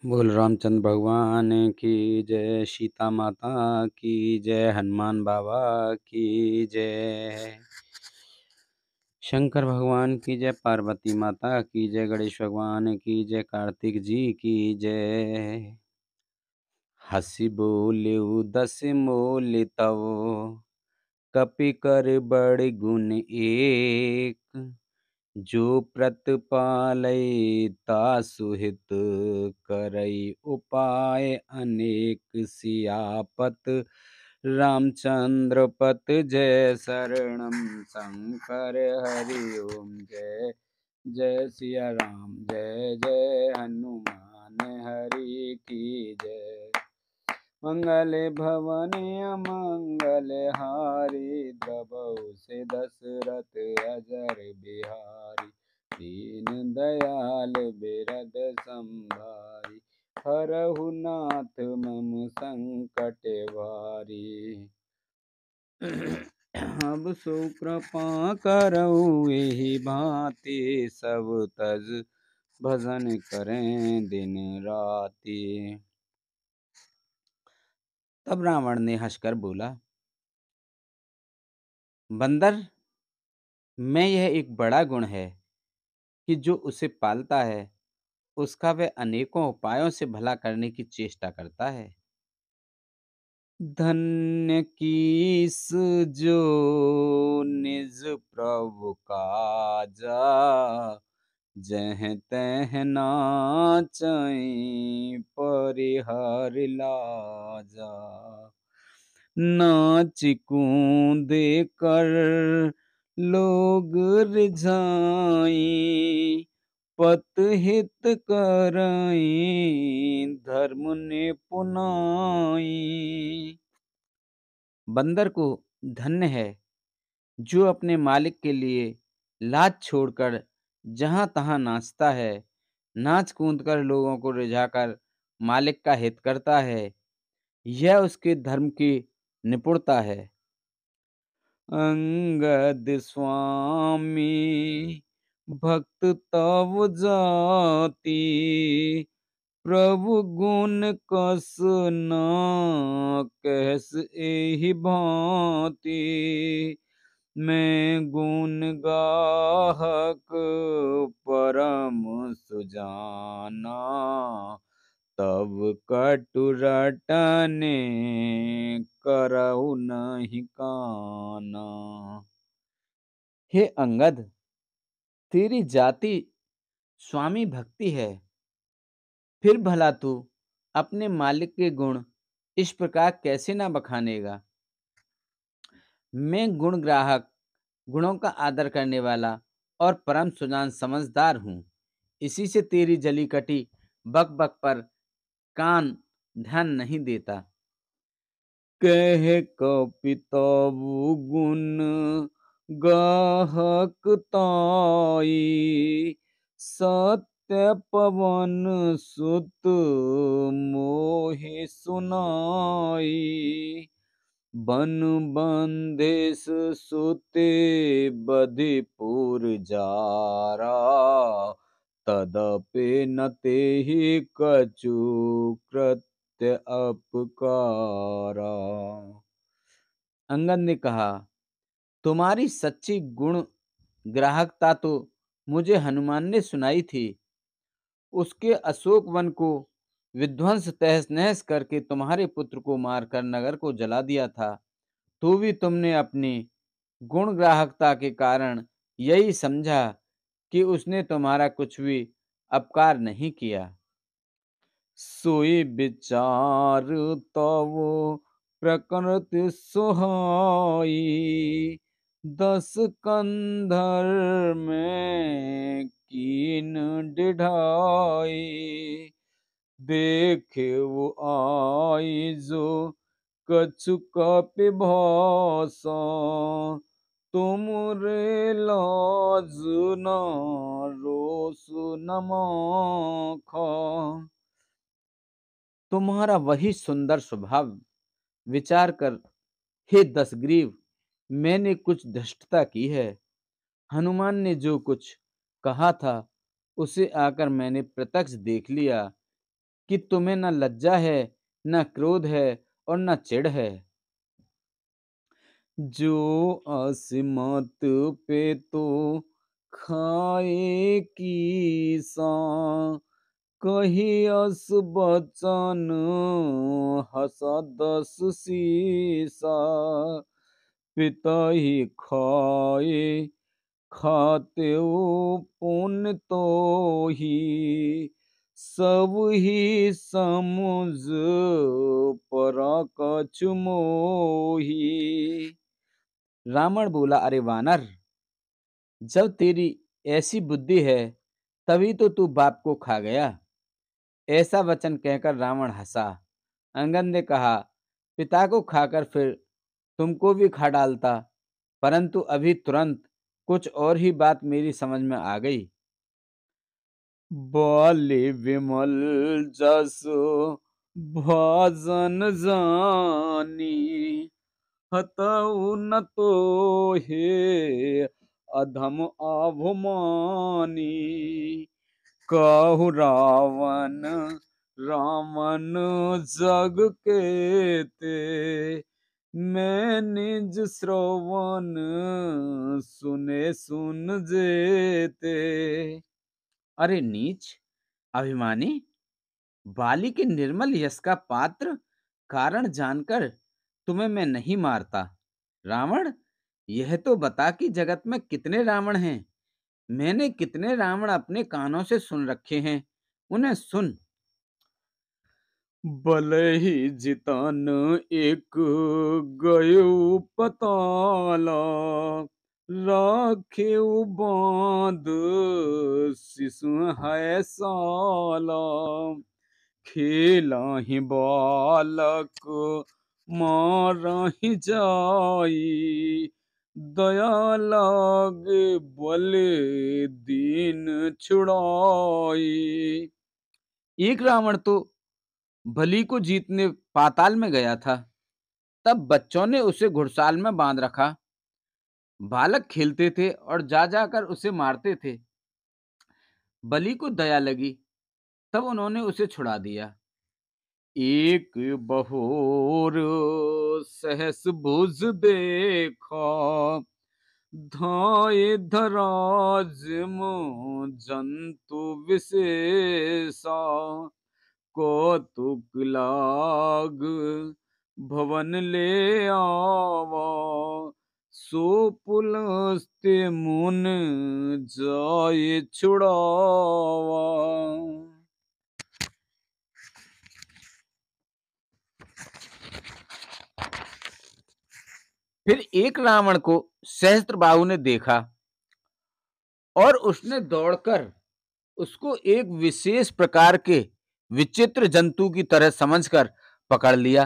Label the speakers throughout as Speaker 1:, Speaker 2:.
Speaker 1: बोल रामचंद्र भगवान की जय, सीता माता की जय, हनुमान बाबा की जय, शंकर भगवान की जय, पार्वती माता की जय, गणेश भगवान की जय, कार्तिक जी की जय। हँसी बोलेउ दस मोल तव, कपि कर बड़ गुण एक। जो प्रतिपालय तासु हित, करई उपाय अनेक। सियापत रामचंद्र पत जय, शरणम शंकर हरि ओम जय। जय सिया राम, जय जय हनुमान हरि की जय। मंगल भवन अमंगल हारी, द्रवहु से दशरथ अजर बिहारी। दीन दयाल बिरद संभारी, हरहु नाथ मम संकट भारी। अब सो कृपा करऊ एहि भांति, सब तज भजन करें दिन राति। तब रावण ने हंसकर बोला, बंदर, में यह एक बड़ा गुण है कि जो उसे पालता है उसका वह अनेकों उपायों से भला करने की चेष्टा करता है। धन्य कीस जो निज प्रभु काजा, जह तह नाचई परिहर लाजा। नाच कूद कर लोग रिझाई, पत हित करई धर्म ने पुनाई। बंदर को धन्य है जो अपने मालिक के लिए लाज छोड़कर जहां तहां नाचता है, नाच कूद कर लोगों को रिझाकर मालिक का हित करता है। यह उसके धर्म की निपुणता है। अंगद स्वामी भक्त तव जाति, प्रभु गुण कस न कहस एहि भांति। मैं गुण गाहक परम सुजाना, तब कटु रटने करहु नहीं काना। हे अंगद, तेरी जाति स्वामी भक्ति है, फिर भला तू अपने मालिक के गुण इस प्रकार कैसे ना बखानेगा। मैं गुण ग्राहक, गुणों का आदर करने वाला और परम सुजान समझदार हूँ। इसी से तेरी जली कटी बक बक पर कान ध्यान नहीं देता। कह कपितबु गुण गाहक ताई, सत्य पवन सुत मोहि सुनाई। बन बंदेश सुते बधिपुर जारा, तदपि न तेहि कछु कृत्य अपकारा। अंगद ने कहा, तुम्हारी सच्ची गुण ग्राहकता तो मुझे हनुमान ने सुनाई थी। उसके अशोक वन को विध्वंस तहस नहस करके तुम्हारे पुत्र को मारकर नगर को जला दिया था। तो भी तुमने अपनी गुण ग्राहकता के कारण यही समझा कि उसने तुम्हारा कुछ भी अपकार नहीं किया। सोई विचार तव प्रकृति सुहाई, दस कंधर में कीन डिढ़ाई। देखे वो आई जो कछु कपि भाषा, तुम रे लाज न रोष न माखा। तुम्हारा वही सुंदर स्वभाव विचार कर, हे दसग्रीव, मैंने कुछ धृष्टता की है। हनुमान ने जो कुछ कहा था उसे आकर मैंने प्रत्यक्ष देख लिया कि तुम्हें न लज्जा है, न क्रोध है और न चिढ़ है। जो असीमत पे तो खाए की सा, कही अस बचन हसदस सीसा। पिता ही खाए खाते पुण्य तो ही, सब ही समुझ परा कछु मोही। रावण बोला, अरे वानर, जब तेरी ऐसी बुद्धि है तभी तो तू बाप को खा गया। ऐसा वचन कहकर रावण हंसा। अंगद ने कहा, पिता को खाकर फिर तुमको भी खा डालता, परंतु अभी तुरंत कुछ और ही बात मेरी समझ में आ गई। बाले विमल जस भाजन जानी, हतऊ न तो हे अधम अभमानी। कहु रावण रामन जग के ते, मैं निज श्रवण सुने सुन जेते। अरे नीच, अभिमानी, बाली के निर्मल यश का पात्र कारण जानकर तुम्हें मैं नहीं मारता। रावण, यह तो बता कि जगत में कितने रावण हैं। मैंने कितने रावण अपने कानों से सुन रखे हैं, उन्हें सुन। भले ही जितन एक गयो पताला, राखे बांध शिशु है साला। खेला ही बालक मारहि जाई, दया लागे बल दीन छुड़ाई। एक रावण तो बलि को जीतने पाताल में गया था। तब बच्चों ने उसे घुड़साल में बांध रखा। बालक खेलते थे और जा जाकर उसे मारते थे। बलि को दया लगी, तब उन्होंने उसे छुड़ा दिया। एक बहोर सहस भुज देखा, धाये धराज जंतु विशेषा। कौतुक लाग भवन ले आवा, सो पुलस्त्य मुन जाय छुड़ावा। फिर एक रावण को सहस्त्रबाहु ने देखा और उसने दौड़कर उसको एक विशेष प्रकार के विचित्र जंतु की तरह समझकर पकड़ लिया।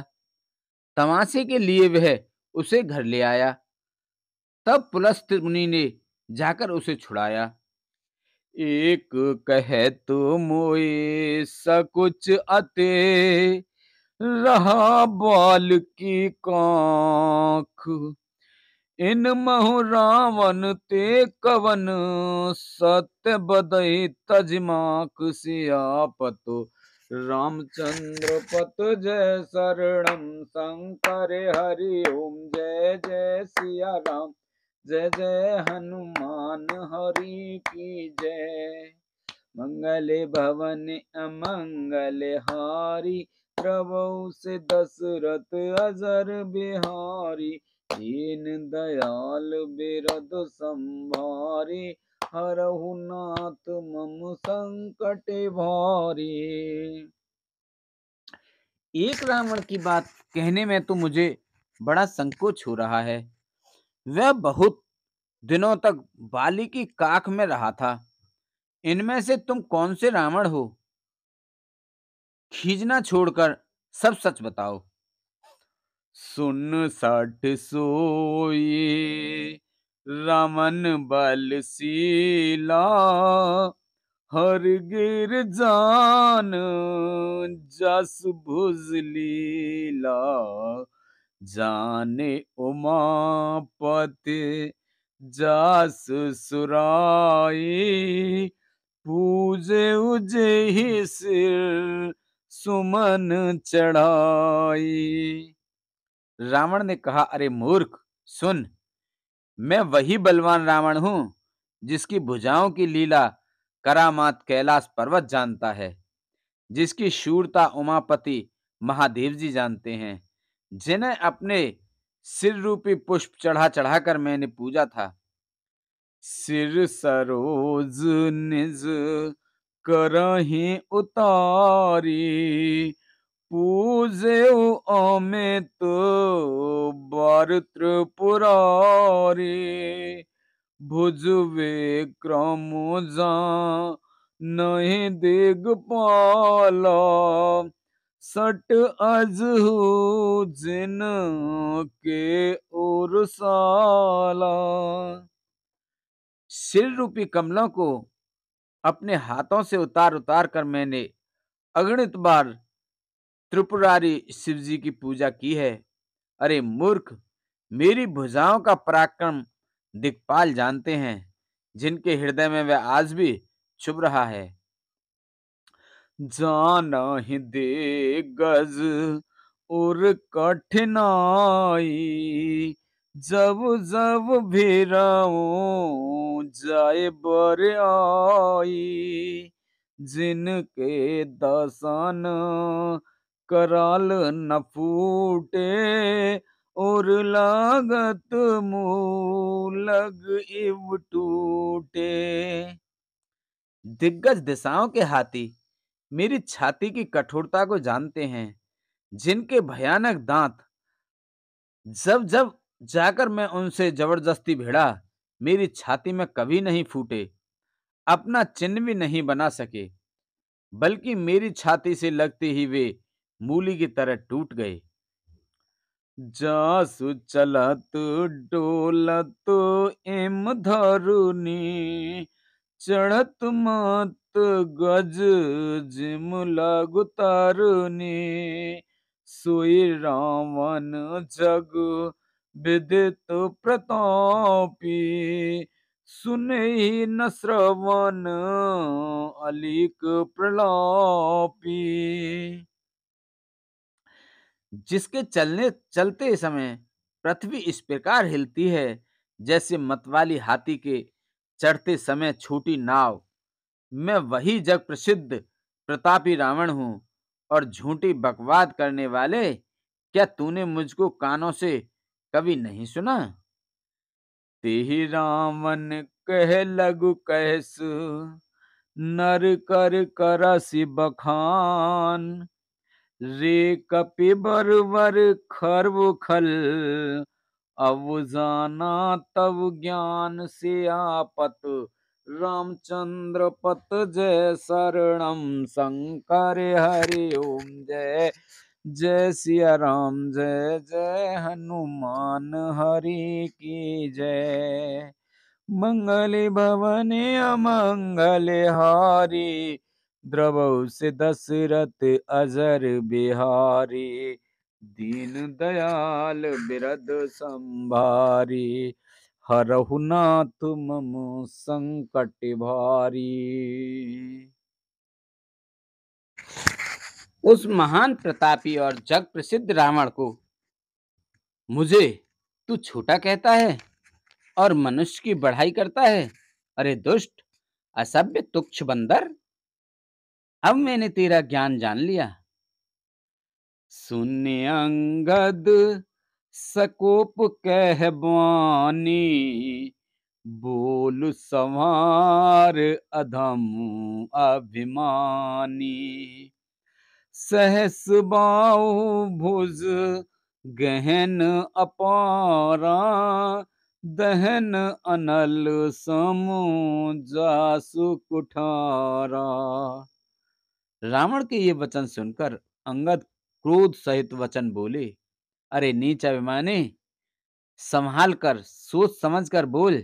Speaker 1: तमाशे के लिए वह उसे घर ले आया। तब पुलस्त्य मुनि ने जाकर उसे छुड़ाया। एक कहे तो मोए सकुच अते, रहा बाल की काख। इन महु रावण ते कवन, सत्य बदई तजमाक। सियापत रामचंद्र पत जय शरणम, शंकर हरि ओम जय जय सिया राम। जय जय हनुमान हरि की जय। मंगल भवन अमंगल हारी, प्रभु से दशरथ अजर बिहारी। दीन दयाल बिरद संभारी, हरहु नाथ मम संकट भारी। एक रावण की बात कहने में तो मुझे बड़ा संकोच हो रहा है। वह बहुत दिनों तक बाली की काख में रहा था। इनमें से तुम कौन से रावण हो? खींचना छोड़कर सब सच बताओ। सुन सठ सोई रमन बलशीला, हर गिर जान जस भुज लीला। जाने उमापति जास सुराई, पूजे उजेहि सिर सुमन चढ़ाई। रावण ने कहा, अरे मूर्ख, सुन, मैं वही बलवान रावण हूं जिसकी भुजाओं की लीला करामात कैलाश पर्वत जानता है, जिसकी शूरता उमापति महादेव जी जानते हैं, जिन्हें अपने सिर रूपी पुष्प चढ़ा चढ़ाकर मैंने पूजा था। सिर सरोज निज करहीं उतारी, पूजे अमित बार त्रिपुरारी। भुज विक्रम जा नहीं दिगपाला, सट अजहू जिन के उरसाला। सिर रूपी कमलों को अपने हाथों से उतार उतार कर मैंने अगणित बार त्रिपुरारी शिव जी की पूजा की है। अरे मूर्ख, मेरी भुजाओं का पराक्रम दिक्पाल जानते हैं, जिनके हृदय में वह आज भी छुप रहा है। जानहि दे गज और कठिनाई, जब जब भीराऊं जाए बर आई। जिनके दसन कराल न फूटे, और लागत मूलग इव टूटे। दिग्गज दिशाओं के हाथी मेरी छाती की कठोरता को जानते हैं, जिनके भयानक दांत जब जब जाकर मैं उनसे जबरदस्ती भिड़ा, मेरी छाती में कभी नहीं फूटे, अपना चिन्ह भी नहीं बना सके, बल्कि मेरी छाती से लगते ही वे मूली की तरह टूट गए। जासु चलत डोलत एम धरुनी, चढ़त मत गज जिम लागु तारुनी। सोई रावण जग विदित प्रतापी, सुने न श्रवण अलीक प्रलापी। जिसके चलने चलते समय पृथ्वी इस प्रकार हिलती है, जैसे मतवाली हाथी के चढ़ते समय छोटी नाव, मैं वही जग प्रसिद्ध प्रतापी रावण हूं। और झूठी बकवाद करने वाले, क्या तूने मुझको कानों से कभी नहीं सुना? तेहि रावण कह लगु कहस, नर कर करसि बखान। रे कपि बरबर खरबु खल, अब जाना तब ज्ञान सियापत। रामचंद्र पत जय शरणम शंकर हरि ओम जय। जय सिया राम जय जय हनुमान हरि की जय। मंगल भवन अमंगल हारी, द्रवहु से दशरथ अजर बिहारी। दीन दयाल बिरद संभारी, हरहु नाथ मम संकट भारी। उस महान प्रतापी और जग प्रसिद्ध रावण को मुझे तू छोटा कहता है और मनुष्य की बढ़ाई करता है। अरे दुष्ट, असभ्य, तुच्छ बंदर, अब मैंने तेरा ज्ञान जान लिया। सुन्य अंगद सकोप कहबानी, बोल संहार अधम अभिमानी। सहस बाहु भुज गहन अपारा, दहन अनल समु जासु कुठारा। रावण के ये वचन सुनकर अंगद क्रोध सहित वचन बोले, अरे नीच अभिमानी, संभाल कर सोच समझ कर बोल।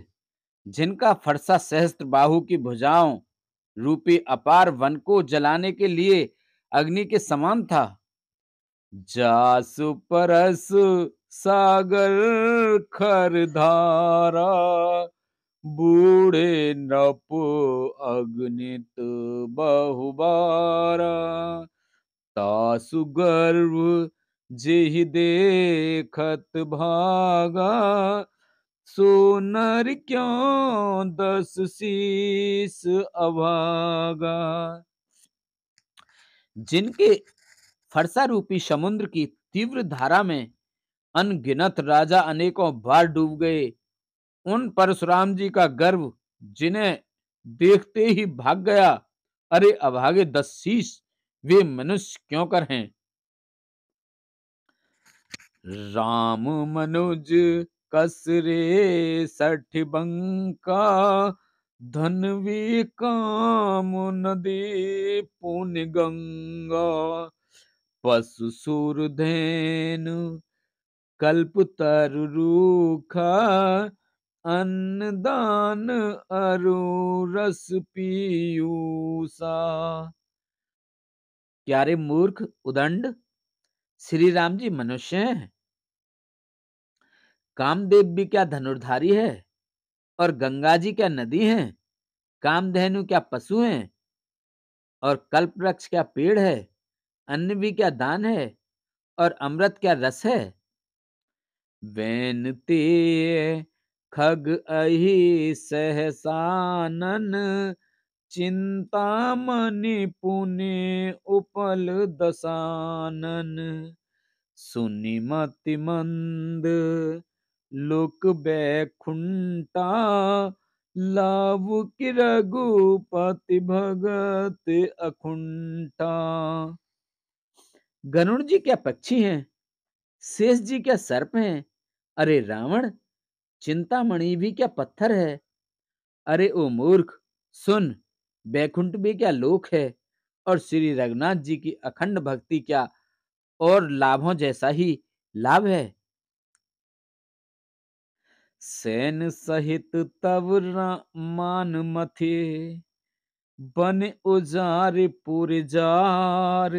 Speaker 1: जिनका फरसा सहस्त्र बाहु की भुजाओं रूपी अपार वन को जलाने के लिए अग्नि के समान था। जासु परस सागर खर धारा, बूढ़े नप अग्नित बहुबारा। तासु गर्व जेहि देखत भागा, सो नर क्यों दस शीस अभागा। जिनके फरसा रूपी समुद्र की तीव्र धारा में अनगिनत राजा अनेकों बार डूब गए, उन परशुराम जी का गर्व जिन्हें देखते ही भाग गया, अरे अभागे 10 शीश वे मनुष्य क्यों कर हैं। राम मनुज कसरे 60 बंका, धन वी काम नदी पुण्य गंगा। पशु सूर धेनु कल्प तरु रूखा, अन्न दान अरु रस पीयूषा। प्यारे मूर्ख उदंड, श्री राम जी मनुष्य हैं, कामदेव भी क्या धनुर्धारी है, और गंगा जी क्या नदी हैं, कामधेनु क्या पशु हैं, और कल्प वृक्ष क्या पेड़ है, अन्न भी क्या दान है, और अमृत क्या रस है। वैनते खग अहि सहसानन, चिंतामणि पुण्य उपल दसानन। सुनि मति मंद लोक बैकुंठा, लाभ की रघुपति भगत अकुंठा। गरुण जी क्या पक्षी हैं, शेष जी क्या सर्प हैं, अरे रावण चिंतामणि भी क्या पत्थर है। अरे ओ मूर्ख सुन, बैकुंठ भी क्या लोक है, और श्री रघुनाथ जी की अखंड भक्ति क्या और लाभों जैसा ही लाभ है। सैन सहित तब मान मथे, बन उजार पुरजार।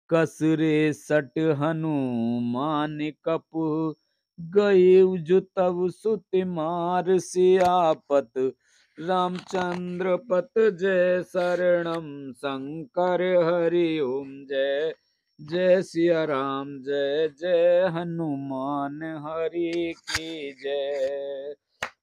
Speaker 1: कसरे सट हनुमान कपु, गए जो तब सुत मार। सियापत रामचंद्र पत जय शरणम, शंकर हरि ओम जय जय सिया राम, जय जय हनुमान हरि की जय।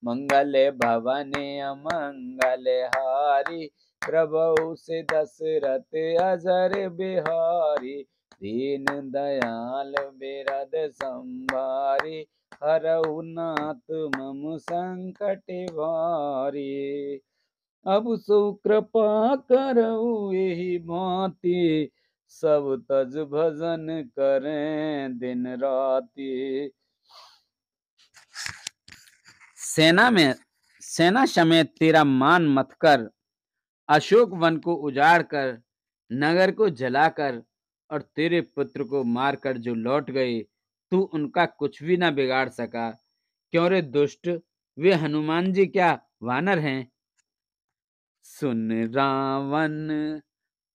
Speaker 1: मंगल भवन अमंगल हारी, प्रभु से दशरथ अजर बिहारी। दीन दयाल बिरद संभारी, हरऊ नाथ मम संकट भारी। अब सो कृपा करऊ यही भांति, सब तज भजन करें दिन राति। सेना समेत तेरा मान मत कर, अशोक वन को उजाड़ कर, नगर को जलाकर, और तेरे पुत्र को मारकर जो लौट गए, तू उनका कुछ भी ना बिगाड़ सका। क्यों रे दुष्ट, वे हनुमान जी क्या वानर हैं। सुन रावण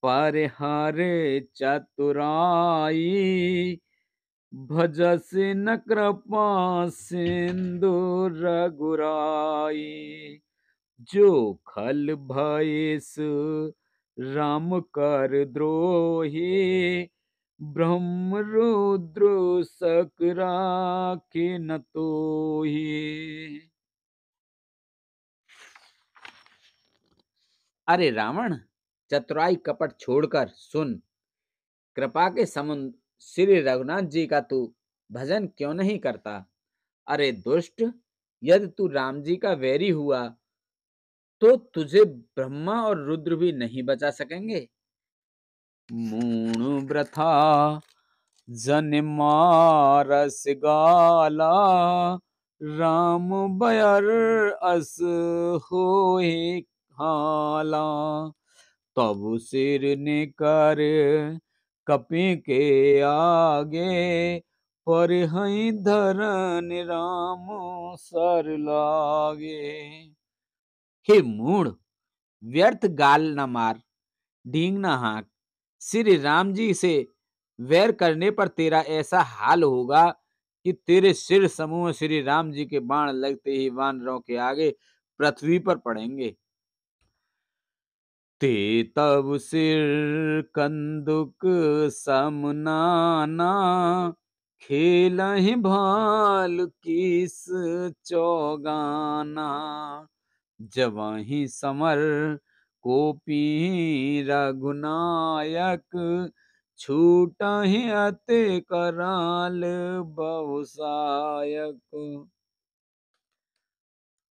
Speaker 1: पर हरे चतुराई, भजस न कृपा सिंधु रघुराई। जो खल भयस राम कर द्रोही, ब्रह्म रुद्र सकरा के न तोही। अरे रावण, चतुराई कपट छोड़कर सुन, कृपा के समुद्र श्री रघुनाथ जी का तू भजन क्यों नहीं करता। अरे दुष्ट, यदि तू राम जी का वैरी हुआ तो तुझे ब्रह्मा और रुद्र भी नहीं बचा सकेंगे। मूण व्रथा जन मारस गाला, राम बयर अस होए हाला। तब सिर निकर कपि के आगे, पर हई धरन राम सर लागे। हे मूढ़, व्यर्थ गाल न मार, डींग न हाँक। श्री राम जी से वैर करने पर तेरा ऐसा हाल होगा कि तेरे सिर समूह श्री राम जी के बाण लगते ही वानरों के आगे पृथ्वी पर पड़ेंगे। ते तब सिर कंदुक समनाना, खेलहि भाल कीस चौगाना। जवाहि समर कोपी रघुनायक, छूटहि अति कराल बहुसायक।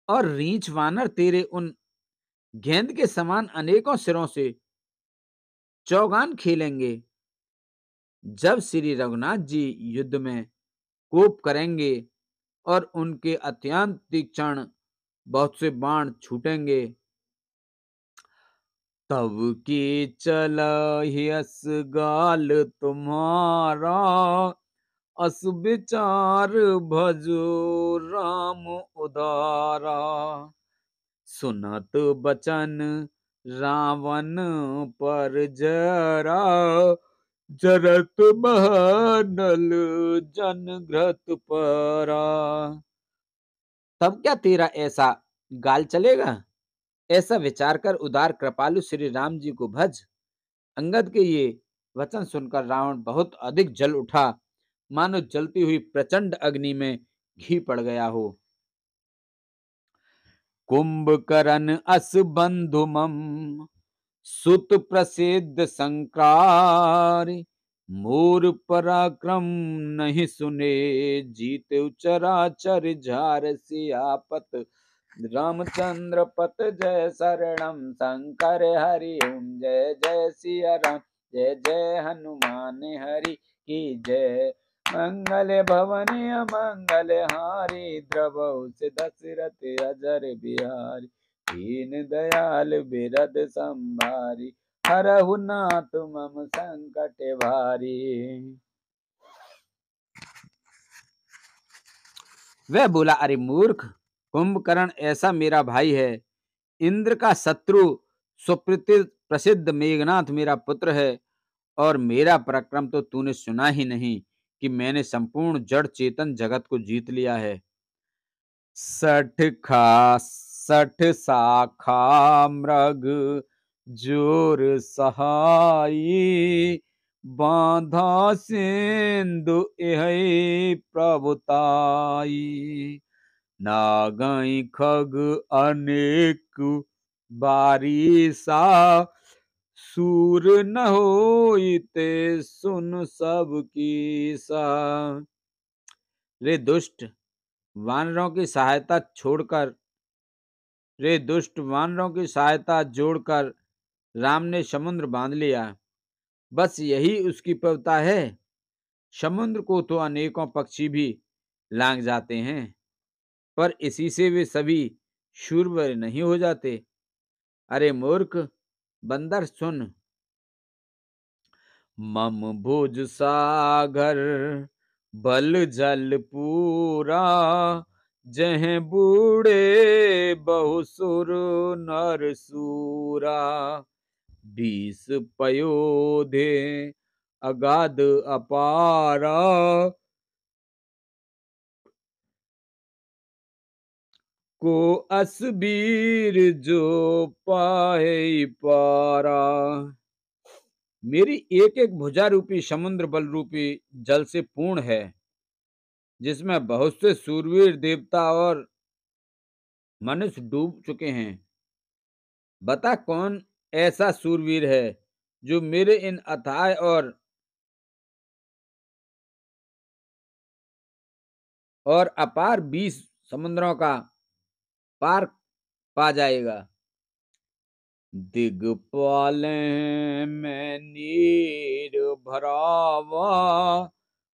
Speaker 1: और रीछ वानर तेरे उन गेंद के समान अनेकों सिरों से चौगान खेलेंगे। जब श्री रघुनाथ जी युद्ध में कोप करेंगे और उनके अत्यंत तीक्ष्ण बहुत से बाण छूटेंगे, तब की चलहि अस गाल तुम्हारा, अस विचार भजो राम उदारा। सुनत बचन रावण पर जरा, जरत बहनल जन घृत परा। तब क्या तेरा ऐसा गाल चलेगा? ऐसा विचार कर उदार कृपालु श्री राम जी को भज। अंगद के ये वचन सुनकर रावण बहुत अधिक जल उठा, मानो जलती हुई प्रचंड अग्नि में घी पड़ गया हो। कुंभकर्ण अस बंधु मम, सुत प्रसिद्ध संक्रारी। मोर पराक्रम नहीं सुने, जीते चराचर झार सियापत। रामचंद्र पत जय शरणम, शंकर हरि ओम जय जय सिया राम। जय जय हनुमान हरि की जय। मंगल भवन मंगल हारी, द्रवहु से दशरथ अजर बिहारी। दीन दयाल बिरद संभारी, हरहु नाथ मम संकट भारी। वह बोला, अरे मूर्ख, कुंभकर्ण ऐसा मेरा भाई है, इंद्र का शत्रु, सुप्रसिद्ध मेघनाथ मेरा पुत्र है। और मेरा पराक्रम तो तूने सुना ही नहीं कि मैंने संपूर्ण जड़ चेतन जगत को जीत लिया है। सठ शाखा मृग जोर सहाई, बांधा सिंधु एह प्रभुताई। नागई खग अनेक बारिशा, सूर न होइते सुन सब कीसा। रे दुष्ट वानरों की सहायता छोड़कर रे दुष्ट वानरों की सहायता जोड़कर राम ने समुद्र बांध लिया। बस यही उसकी प्रवृत्ति है। समुद्र को तो अनेकों पक्षी भी लांघ जाते हैं, पर इसी से वे सभी शूरवीर नहीं हो जाते। अरे मूर्ख बंदर सुन, मम भुज सागर बल जल पूरा, जह बूढ़े बहुसुर नर सूरा। 20 पयोधे अगाध अपारा, को असबीर जो पाए पारा। मेरी एक एक भुजा रूपी समुद्र बल रूपी जल से पूर्ण है, जिसमें बहुत से सूरवीर देवता और मनुष्य डूब चुके हैं। बता कौन ऐसा सूरवीर है जो मेरे इन अथाह और अपार 20 समुद्रों का पार पा जाएगा। दिगपाल में नीर भरावा,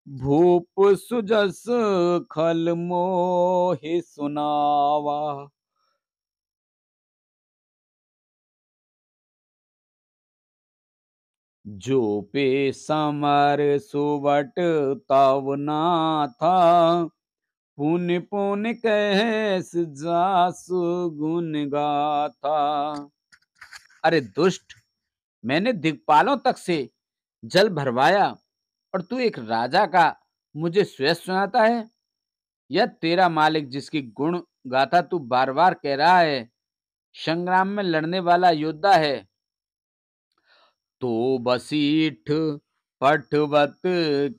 Speaker 1: भूप सुजस खल मोहि सुनावा। जो पे समर सुवट तव ना था, पुन पुन कहस जासु गुण गाथा। अरे दुष्ट, मैंने दिक्पालों तक से जल भरवाया और तू एक राजा का मुझे श्रेय सुनाता है। यह तेरा मालिक जिसकी गुण गाथा तू बार बार कह रहा है, संग्राम में लड़ने वाला योद्धा है। तो बसीठ पटवत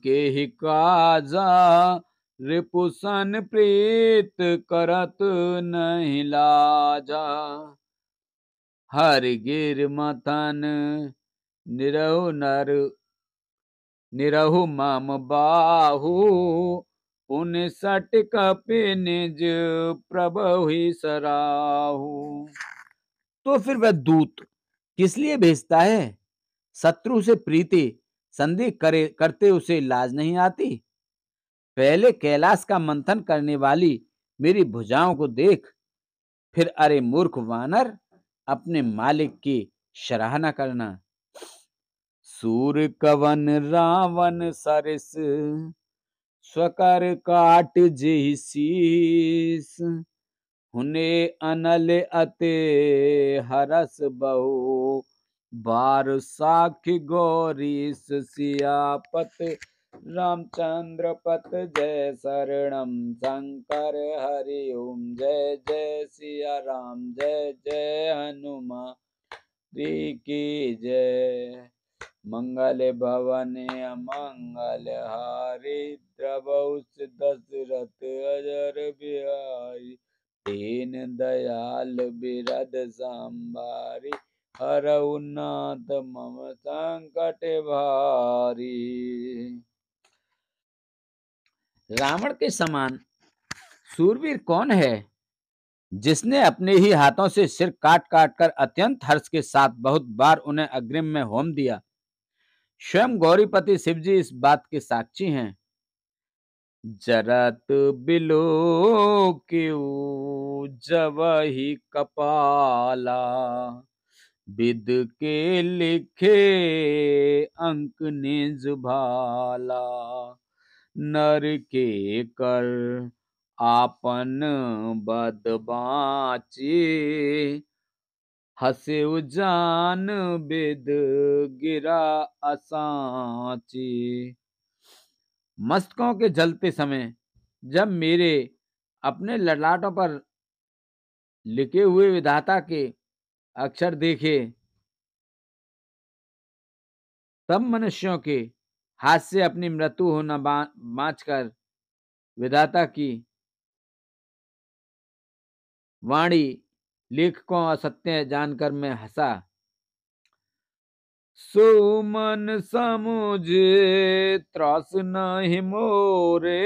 Speaker 1: के ही काजा, रिपुसन प्रीत करत नहीं लाजा। हर गिर मथन निरहु नर, निरहु मम बाहु, पुन सट कपि निज प्रभु सराहु। तो फिर वह दूत किस लिए भेजता है? शत्रु से प्रीति संधि करे करते उसे लाज नहीं आती? पहले कैलाश का मंथन करने वाली मेरी भुजाओं को देख, फिर अरे मूर्ख वानर, अपने मालिक की सराहना करना। सूर कवन रावण सरिस, स्वकर काट जेहि शीस। हुने अनल अते हरस बहु, बार साखी गौरीस। सियापत रामचंद्र पत जय शरणम, शंकर हरि ओम जय जय सिया राम, जय जय हनुमान की जय। मंगल भवन अमंगल हारी, द्रवहु दशरथ अजर बिहारी। दीन दयाल बिरद संभारी, हरहु नाथ मम संकट भारी। रावण के समान सूरवीर कौन है, जिसने अपने ही हाथों से सिर काट काट कर अत्यंत हर्ष के साथ बहुत बार उन्हें अग्रिम में होम दिया। स्वयं गौरीपति शिवजी इस बात के साक्षी हैं। जरत बिलो क्यों जवहि कपाला, विद के लिखे अंक निज भाला। नर के कर आपन बद बाची, हसे जान बिद गिरा असाची। मस्तकों के जलते समय जब मेरे अपने ललाटों पर लिखे हुए विधाता के अक्षर देखे, तब मनुष्यों के हाथ से अपनी मृत्यु होना बाँचकर विधाता की वाणी लेखकों असत्य जानकर मैं हंसा। सुमन समुझे त्रास नहीं मोरे,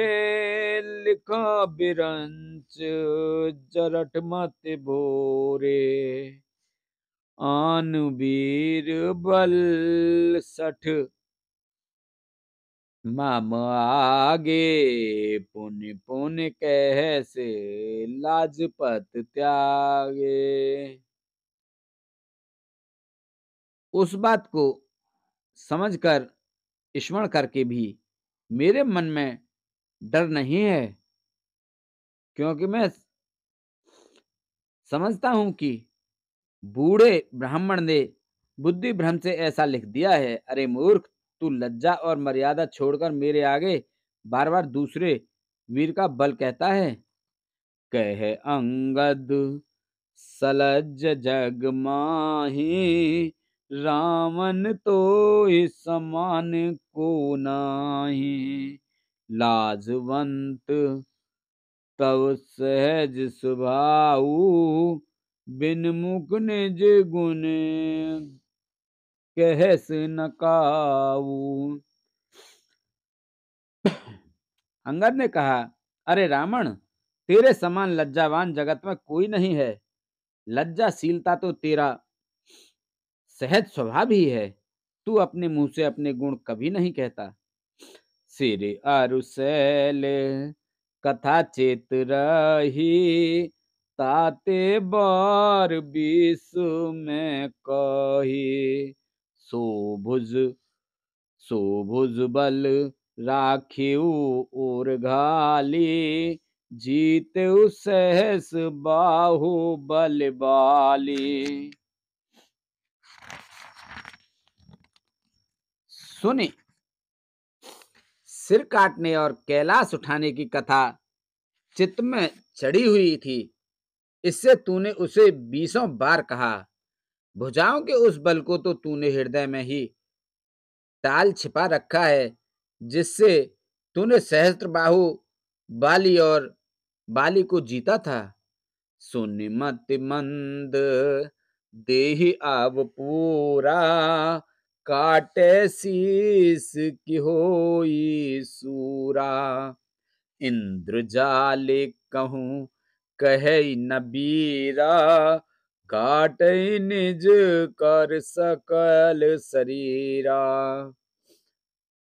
Speaker 1: लिखा बिरंच जरठ मत भोरे। आन वीर बल सठ मम आगे, पुनि पुनि कह से लाजपत त्यागे। उस बात को समझकर स्मरण करके भी मेरे मन में डर नहीं है, क्योंकि मैं समझता हूं कि बूढ़े ब्राह्मण ने बुद्धि भ्रम से ऐसा लिख दिया है। अरे मूर्ख, तू लज्जा और मर्यादा छोड़कर मेरे आगे बार बार दूसरे वीर का बल कहता है। कह अंगद सलज जग माही, रावण तो इस समान को नाही। लाजवंत तव सहज स्वभाव, बिन मुख निज गुण कहस न काऊ। अंगद ने कहा, अरे रावण, तेरे समान लज्जावान जगत में कोई नहीं है। लज्जाशीलता तो तेरा सहज स्वभाव ही है। तू अपने मुंह से अपने गुण कभी नहीं कहता। सिर अरुसैल कथा चेत रही, ताते बार बीस में कही। सोभुज सोभुज बल राखिऊ और घाली, जीतऊ सहस बाहु बल बाली। सुने, सिर काटने और कैलाश उठाने की कथा चित्त में चढ़ी हुई थी। इससे तूने उसे 20 बार कहा। भुजाओं के उस बल को तो तूने हृदय में ही ताल छिपा रखा है, जिससे तूने सहस्त्रबाहु बाली और बाली को जीता था। सुनि मति मंद देहि अब पूरा, काटे शीस की होई सूरा। इंद्रजाल कहूँ कहे न बीरा, काटई निज कर सकल शरीरा।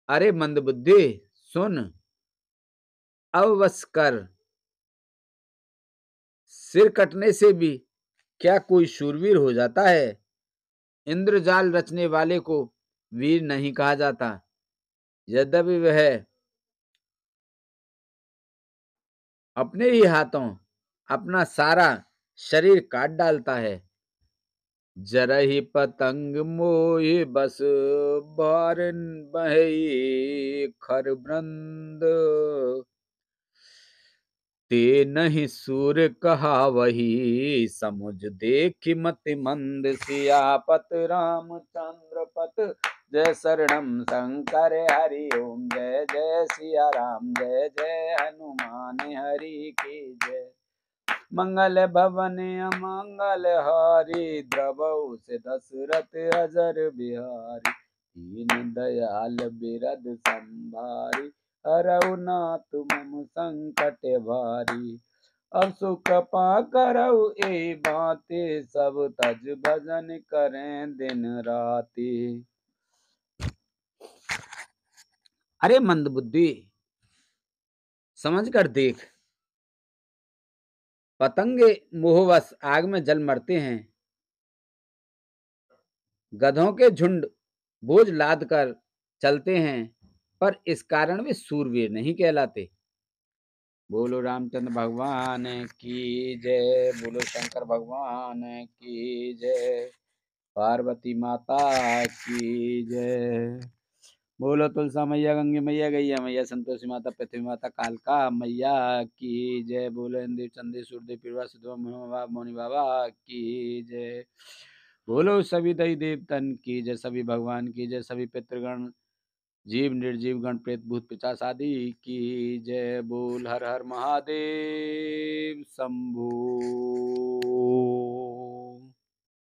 Speaker 1: अरे मंदबुद्धि, सुन, अब बस कर। सिर कटने से भी क्या कोई शूरवीर हो जाता है? इंद्रजाल रचने वाले को वीर नहीं कहा जाता, यद्यपि वह अपने ही हाथों अपना सारा शरीर काट डालता है। जरहि पतंग मोहि बस बार बहई खर बृंद, ते नहीं सूर कहावही समुझ देखि मति मंद। सियापत रामचंद्र पत जय शरणम शंकर हरि ओम। जय जय सिया राम, जय जय हनुमान हरि की जय। मंगल भवन अमंगल हारी, द्रवहु से दशरथ अजर बिहारी। दीन दयाल बिरद संभारी, हरऊ नाथ मम संकट भारी। अब सुख पाकरऊ ए बाते, सब तज भजन करें दिन राति। अरे मंदबुद्धि, समझ कर देख, पतंगे मोहवश आग में जल मरते हैं, गधों के झुंड बोझ लाद कर चलते हैं, पर इस कारण वे सूरवीर नहीं कहलाते। बोलो रामचंद्र भगवान की जय, बोलो शंकर भगवान की जय, पार्वती माता की जय। बोलो तुलसा मैया, गंगे मैया, गैया मैया, संतोषी माता, पृथ्वी माता, कालका मैया की जय। बोलो इंद्र चंद्र सूर्यदेव पिरवा सुधवा मोनि बाबा की जय। बोलो सभी दई देवतन की जय, सभी भगवान की जय, सभी पितृगण, जीव निर्जीव गण, प्रेत भूत पिशाच आदि की जय। बोल हर हर महादेव शंभू।